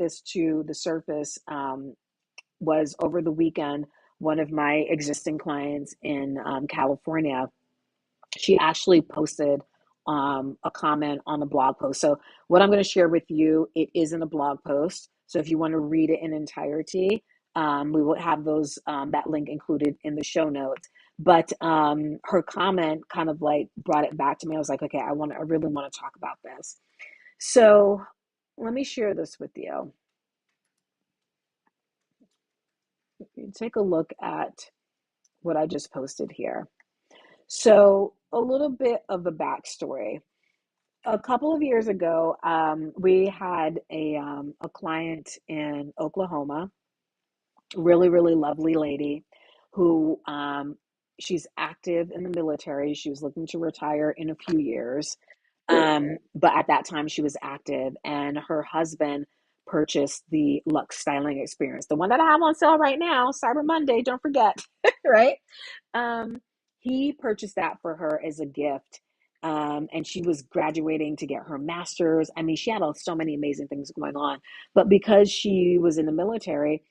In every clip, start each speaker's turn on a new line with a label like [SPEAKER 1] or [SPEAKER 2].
[SPEAKER 1] this to the surface was over the weekend. One of my existing clients in California, she actually posted a comment on the blog post. So what I'm going to share with you, it is in a blog post. So if you want to read it in entirety, we will have those that link included in the show notes. But her comment kind of like brought it back to me. I was like, okay, I really want to talk about this. So let me share this with you. Take a look at what I just posted here. So a little bit of the backstory. A couple of years ago, we had a client in Oklahoma, really, really lovely lady who she's active in the military. She was looking to retire in a few years. But at that time, she was active, and her husband purchased the Lux Styling Experience, the one that I have on sale right now, Cyber Monday, don't forget, right? Um, he purchased that for her as a gift. And she was graduating to get her master's. I mean, she had so many amazing things going on. But because she was in the military,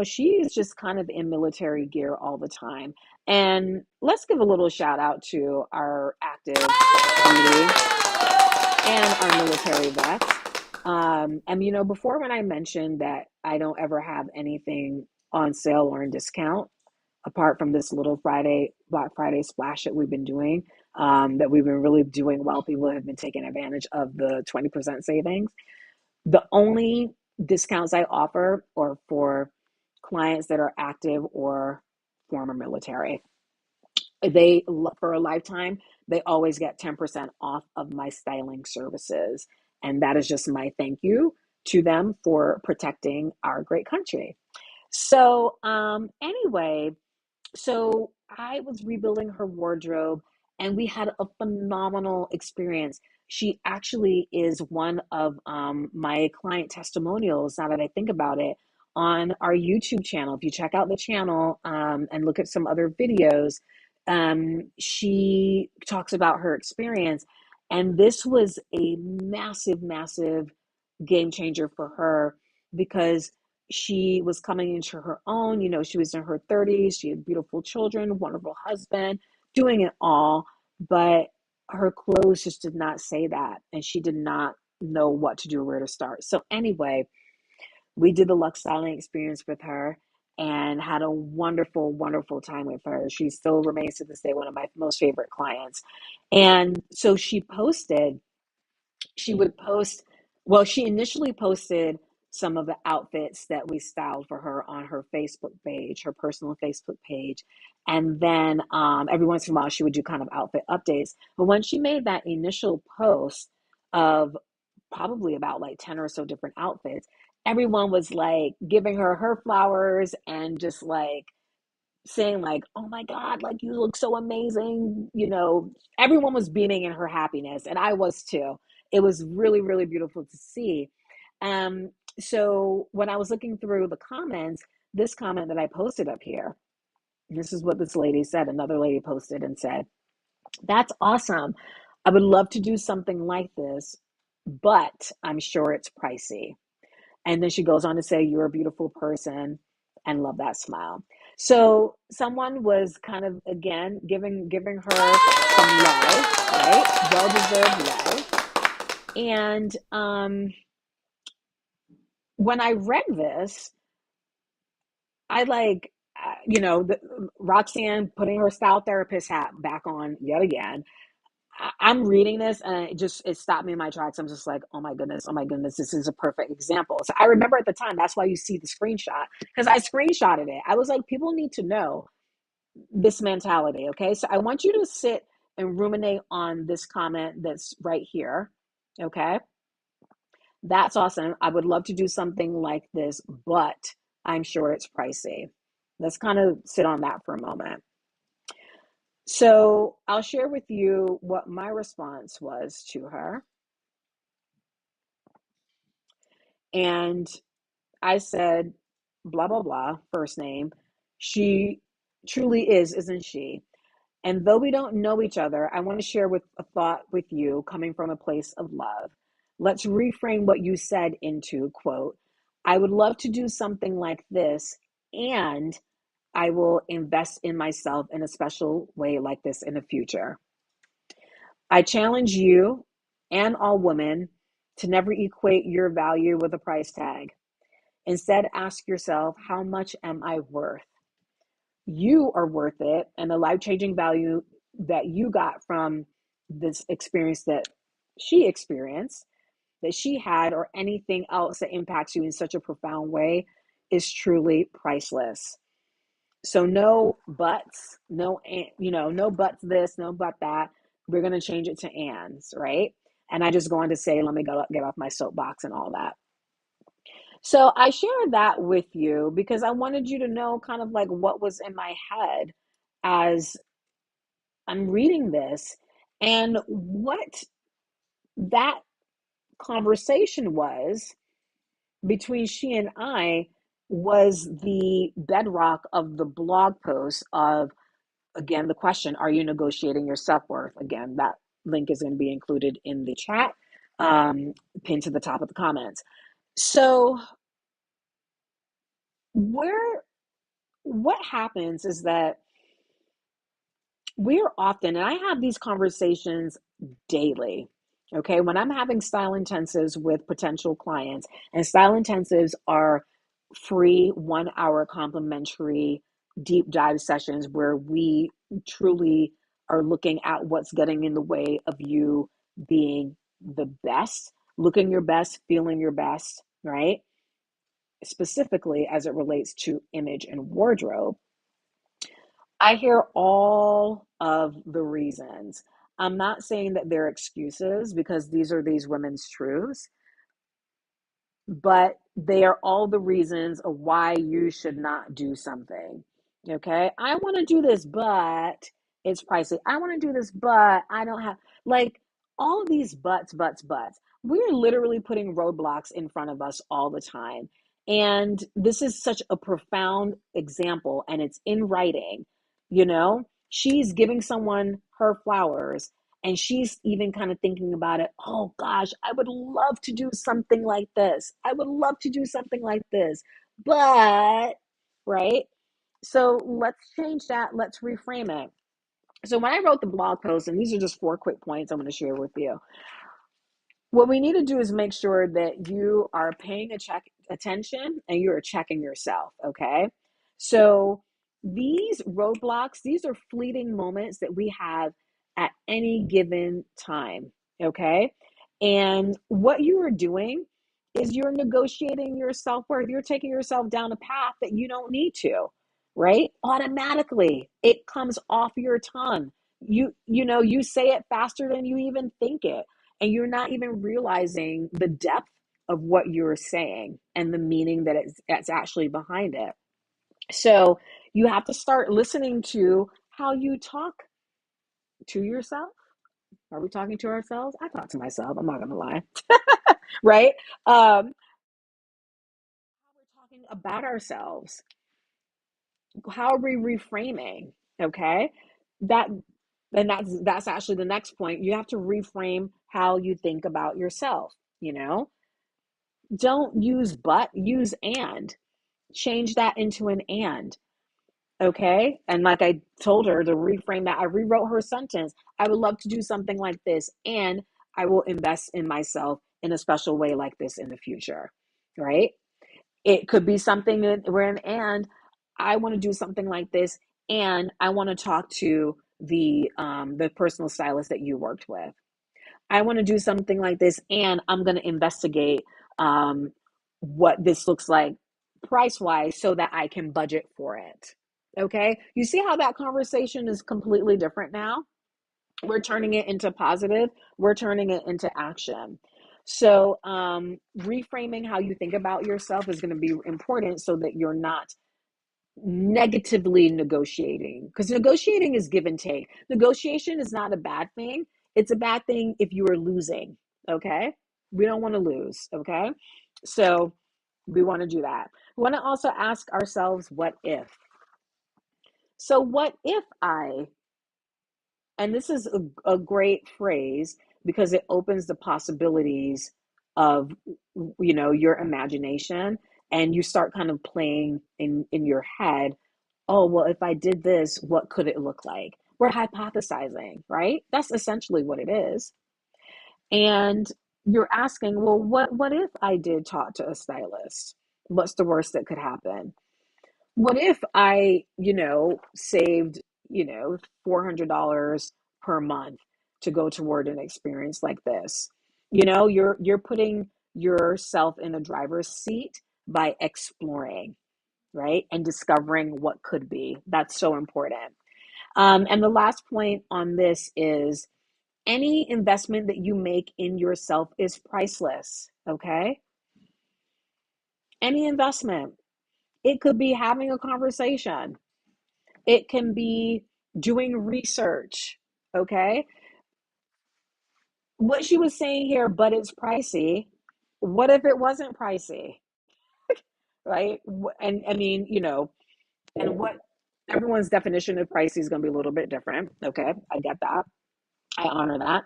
[SPEAKER 1] she is just kind of in military gear all the time. And let's give a little shout out to our active duty and our military vets. And before, when I mentioned that I don't ever have anything on sale or in discount, apart from this little Black Friday splash that we've been doing, that we've been really doing well. People have been taking advantage of the 20% savings. The only discounts I offer are for clients that are active or former military. They, for a lifetime, they always get 10% off of my styling services. And that is just my thank you to them for protecting our great country. So, anyway, so I was rebuilding her wardrobe and we had a phenomenal experience. She actually is one of my client testimonials, now that I think about it, on our YouTube channel. If you check out the channel and look at some other videos, she talks about her experience. And this was a massive, massive game changer for her because she was coming into her own. She was in her 30s. She had beautiful children, wonderful husband, doing it all. But her clothes just did not say that. And she did not know what to do or where to start. So, anyway, we did the Lux Styling Experience with her and had a wonderful, wonderful time with her. She still remains to this day one of my most favorite clients. And so she would post, well, she initially posted some of the outfits that we styled for her on her Facebook page, her personal Facebook page. And then every once in a while, she would do kind of outfit updates. But when she made that initial post of probably about like 10 or so different outfits, everyone was like giving her flowers and just like saying like, oh my God, like you look so amazing. Everyone was beaming in her happiness, and I was too. It was really, really beautiful to see. Um, so when I was looking through the comments, this comment that I posted up here, this is what this lady said. Another lady posted and said, that's awesome. I would love to do something like this, but I'm sure it's pricey. And then she goes on to say, you're a beautiful person and love that smile. So someone was kind of, again, giving her some love, right? Well-deserved love. And when I read this, I like, Roxanne putting her style therapist hat back on yet again. I'm reading this and it stopped me in my tracks. I'm just like, oh my goodness, this is a perfect example. So I remember at the time, that's why you see the screenshot, because I screenshotted it. I was like, people need to know this mentality. Okay. So I want you to sit and ruminate on this comment that's right here. Okay. That's awesome. I would love to do something like this, but I'm sure it's pricey. Let's kind of sit on that for a moment. So I'll share with you what my response was to her. And I said, blah, blah, blah, first name. She truly is, isn't she? And though we don't know each other, I want to share with a thought with you coming from a place of love. Let's reframe what you said into, quote, I would love to do something like this, and I will invest in myself in a special way like this in the future. I challenge you and all women to never equate your value with a price tag. Instead, ask yourself, how much am I worth? You are worth it, and the life changing value that you got from this experience that she experienced, that she had, or anything else that impacts you in such a profound way is truly priceless. So no buts, no, no buts this, no but that. We're going to change it to ands, right? And I just go on to say, let me go get off my soapbox and all that. So I shared that with you because I wanted you to know kind of like what was in my head as I'm reading this, and what that conversation was between she and I was the bedrock of the blog post of, again, the question, are you negotiating your self-worth? Again, that link is going to be included in the chat, um, pinned to the top of the comments. So where what happens is that we're often, and I have these conversations daily. Okay, when I'm having style intensives with potential clients, and style intensives are free 1 hour complimentary deep dive sessions where we truly are looking at what's getting in the way of you being the best, looking your best, feeling your best, right? Specifically as it relates to image and wardrobe. I hear all of the reasons. I'm not saying that they're excuses because these are these women's truths, but they are all the reasons of why you should not do something. Okay. I want to do this, but it's pricey. I want to do this, but I don't have, like, all of these buts. We're literally putting roadblocks in front of us all the time. And this is such a profound example, and it's in writing. She's giving someone her flowers, and she's even kind of thinking about it. Oh gosh, I would love to do something like this. I would love to do something like this. But, right? So let's change that. Let's reframe it. So when I wrote the blog post, and these are just 4 quick points I'm going to share with you, what we need to do is make sure that you are paying attention and you're checking yourself. Okay. So these roadblocks, these are fleeting moments that we have at any given time. Okay. And what you are doing is you're negotiating your self-worth. You're taking yourself down a path that you don't need to, right? Automatically it comes off your tongue. You say it faster than you even think it, and you're not even realizing the depth of what you're saying and the meaning that's actually behind it. So you have to start listening to how you talk to yourself. Are we talking to ourselves? I talk to myself, I'm not gonna lie. Right? How we're talking about ourselves. How are we reframing? Okay. that and that's actually the next point. You have to reframe how you think about yourself. you know don't use but, use and. Change that into an and. Okay. And like I told her to reframe that, I rewrote her sentence. I would love to do something like this, and I will invest in myself in a special way like this in the future. Right. It could be something that we're in, and I want to do something like this, and I want to talk to the personal stylist that you worked with. I want to do something like this, and I'm going to investigate um, what this looks like price wise so that I can budget for it. Okay. You see how that conversation is completely different now? We're turning it into positive, we're turning it into action. So, reframing how you think about yourself is going to be important so that you're not negatively negotiating, because negotiating is give and take. Negotiation is not a bad thing. It's a bad thing if you are losing. Okay. We don't want to lose. Okay. So we want to do that. We want to also ask ourselves, what if? So, what if I, and this is a great phrase because it opens the possibilities of your imagination, and you start kind of playing in your head, oh, well, if I did this, what could it look like? We're hypothesizing, right? That's essentially what it is. And you're asking, well, what if I did talk to a stylist? What's the worst that could happen? What if I, saved, $400 per month to go toward an experience like this? You're putting yourself in a driver's seat by exploring, right? And discovering what could be. That's so important. And the last point on this is any investment that you make in yourself is priceless. Okay. Any investment. It could be having a conversation, it can be doing research. Okay. What she was saying here, but it's pricey. What if it wasn't pricey? Right. And I mean, and what everyone's definition of pricey is going to be a little bit different. Okay. I get that. I honor that.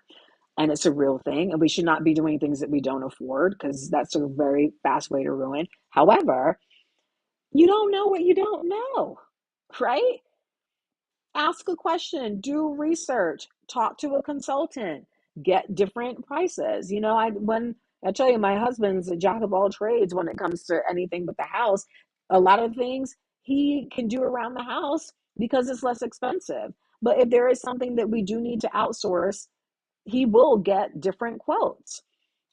[SPEAKER 1] And it's a real thing. And we should not be doing things that we don't afford because that's a very fast way to ruin. However, you don't know what you don't know, right? Ask a question, do research, talk to a consultant, get different prices. When I tell you, my husband's a jack of all trades when it comes to anything but the house. A lot of things he can do around the house because it's less expensive. But if there is something that we do need to outsource, he will get different quotes,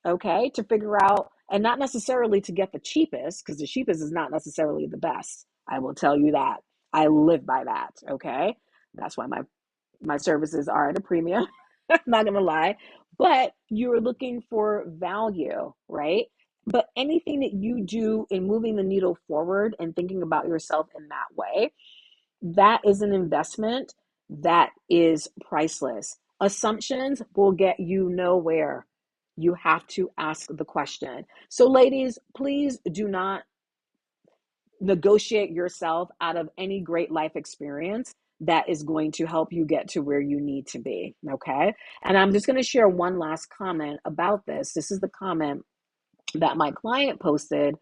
[SPEAKER 1] okay, to figure out, and not necessarily to get the cheapest, because the cheapest is not necessarily the best. I will tell you that. I live by that, okay? That's why my services are at a premium. I'm not gonna lie. But you're looking for value, right? But anything that you do in moving the needle forward and thinking about yourself in that way, that is an investment that is priceless. Assumptions will get you nowhere. You have to ask the question. So, ladies, please do not negotiate yourself out of any great life experience that is going to help you get to where you need to be. Okay. And I'm just going to share one last comment about this. This is the comment that my client posted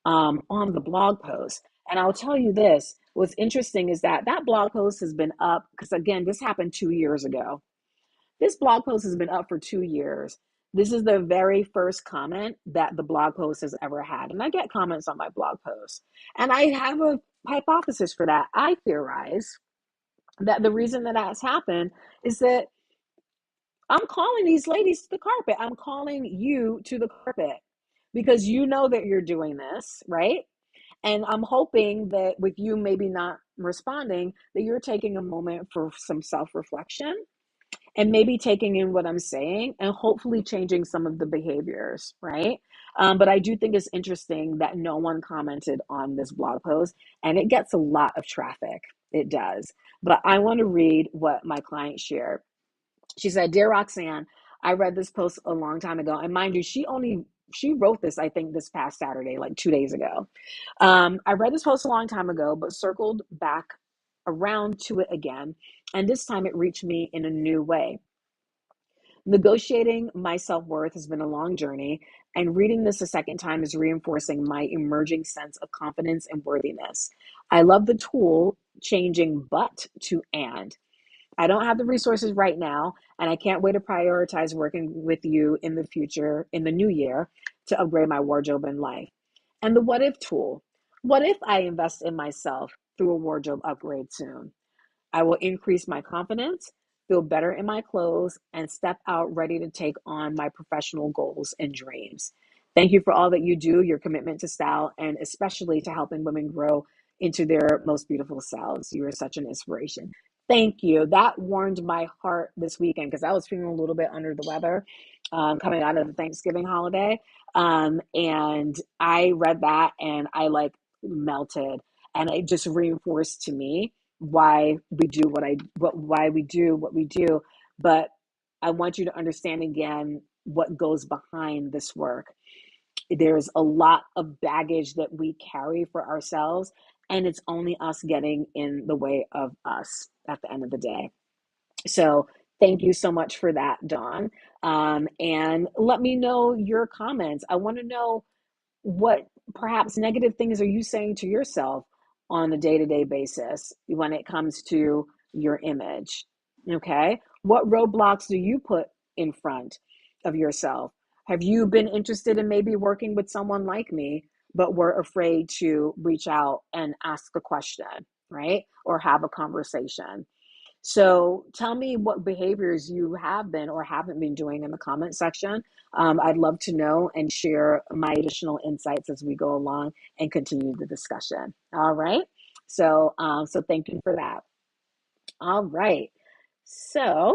[SPEAKER 1] on the blog post. And I'll tell you this, what's interesting is that that blog post has been up because, again, this happened 2 years ago. This blog post has been up for 2 years. This is the very first comment that the blog post has ever had. And I get comments on my blog post. And I have a hypothesis for that. I theorize that the reason that that's happened is that I'm calling these ladies to the carpet. I'm calling you to the carpet because you know that you're doing this, right? And I'm hoping that with you maybe not responding, that you're taking a moment for some self reflection and maybe taking in what I'm saying and hopefully changing some of the behaviors, right? But I do think it's interesting that no one commented on this blog post and it gets a lot of traffic. It does. But I want to read what my client shared. She said, "Dear Roxanne, I read this post a long time ago. And mind you, she wrote this, I think, this past Saturday, like 2 days ago. I read this post a long time ago, but circled back around to it again. And this time it reached me in a new way. Negotiating my self worth has been a long journey, and reading this a second time is reinforcing my emerging sense of confidence and worthiness. I love the tool changing but to and. I don't have the resources right now, and I can't wait to prioritize working with you in the future, in the new year, to upgrade my wardrobe and life. And the what if tool. What if I invest in myself through a wardrobe upgrade soon? I will increase my confidence, feel better in my clothes, and step out ready to take on my professional goals and dreams. Thank you for all that you do, your commitment to style, and especially to helping women grow into their most beautiful selves. You are such an inspiration. Thank you. That warmed my heart this weekend because I was feeling a little bit under the weather coming out of the Thanksgiving holiday. And I read that and I like melted. And it just reinforced to me why we do why we do what we do. But I want you to understand again what goes behind this work. There's a lot of baggage that we carry for ourselves, and it's only us getting in the way of us at the end of the day. So thank you so much for that, Dawn. And let me know your comments. I want to know what perhaps negative things are you saying to yourself on a day-to-day basis when it comes to your image? Okay, what roadblocks do you put in front of yourself? Have you been interested in maybe working with someone like me, but were afraid to reach out and ask a question, right, or have a conversation? So tell me what behaviors you have been or haven't been doing in the comment section. I'd love to know and share my additional insights as we go along and continue the discussion. All right. So thank you for that. All right. So